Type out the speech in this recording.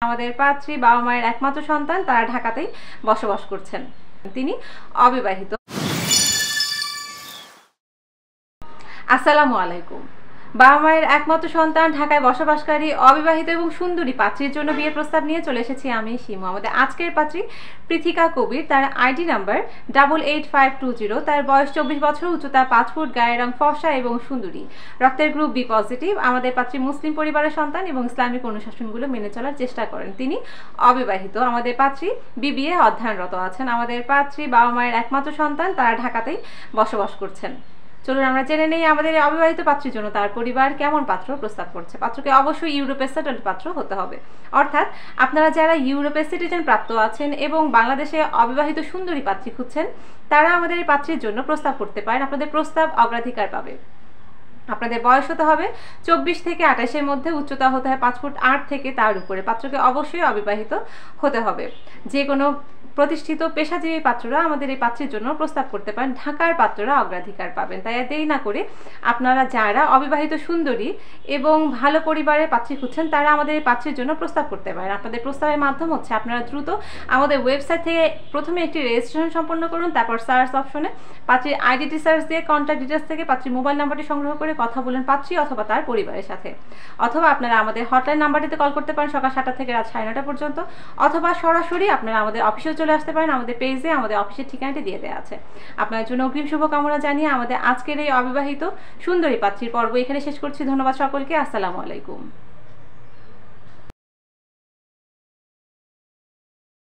আমাদের পাত্রী বাবা মায়ের একমাত্র সন্তান, তারা ঢাকাতেই বসবাস করছেন। তিনি অবিবাহিত। আসসালামু আলাইকুম। বাবা মায়ের একমাত্র সন্তান, ঢাকায় বসবাসকারী, অবিবাহিত এবং সুন্দরী পাত্রীর জন্য বিয়ের প্রস্তাব নিয়ে চলে এসেছি আমি শিমু। আমাদের আজকের পাত্রী পৃথিকা কবির, তার আইডি নাম্বার 888520, তার বয়স 24 বছর, উচ্চতা 5 ফুট, গায়ের রং ফর্সা এবং সুন্দরী, রক্তের গ্রুপ বি পজিটিভ। আমাদের পাত্রী মুসলিম পরিবারের সন্তান এবং ইসলামিক অনুশাসনগুলো মেনে চলার চেষ্টা করেন। তিনি অবিবাহিত। আমাদের পাত্রী বিবিএ অধ্যয়নরত আছেন। আমাদের পাত্রী বাবা মায়ের একমাত্র সন্তান, তারা ঢাকাতেই বসবাস করছেন। চলুন আমরা জেনে নেই আমাদের অবিবাহিত পাত্রীর জন্য তার পরিবার কেমন পাত্র প্রস্তাব করছে। পাত্রকে অবশ্যই ইউরোপের সেটেলড পাত্র হতে হবে, অর্থাৎ আপনারা যারা ইউরোপের সিটিজেন প্রাপ্ত আছেন এবং বাংলাদেশে অবিবাহিত সুন্দরী পাত্রী খুঁজছেন, তারা আমাদের এই পাত্রীর জন্য প্রস্তাব করতে পারেন। আপনাদের প্রস্তাব অগ্রাধিকার পাবে। আপনাদের বয়স হতে হবে 24 থেকে 28-এর মধ্যে, উচ্চতা হতে হয় 5 ফুট 8 থেকে তার উপরে। পাত্রকে অবশ্যই অবিবাহিত হতে হবে। যে কোনো প্রতিষ্ঠিত পেশাজীবী পাত্ররা আমাদের এই পাত্রীর জন্য প্রস্তাব করতে পারেন। ঢাকার পাত্ররা অগ্রাধিকার পাবেন। তাই দেরি না করে আপনারা যারা অবিবাহিত সুন্দরী এবং ভালো পরিবারের পাত্রী খুঁজছেন, তারা আমাদের এই পাত্রীর জন্য প্রস্তাব করতে পারেন। আপনাদের প্রস্তাবের মাধ্যম হচ্ছে আপনারা দ্রুত আমাদের ওয়েবসাইট থেকে প্রথমে একটি রেজিস্ট্রেশন সম্পন্ন করুন, তারপর সার্চ অপশনে পাত্রীর আইডিটি সার্চ দিয়ে কন্ট্যাক্ট ডিটেলস থেকে পাত্রীর মোবাইল নাম্বারটি সংগ্রহ করে কথা বলেন পাত্রী অথবা তার পরিবারের সাথে। অথবা আপনারা আমাদের হটলাইন নাম্বারটিতে কল করতে পারেন সকাল 7টা থেকে রাত 9:30 পর্যন্ত, অথবা সরাসরি আপনারা আমাদের অফিসে চলে আসতে পারেন। আমাদের পেজে আমাদের অফিসের ঠিকানাটি দিয়ে দেওয়া আছে। আপনার জন্য অগ্রিম শুভকামনা জানিয়ে আমাদের আজকের এই অবিবাহিত সুন্দরী পাত্রীর পর্ব এখানে শেষ করছি। ধন্যবাদ সকলকে। আসসালামু আলাইকুম।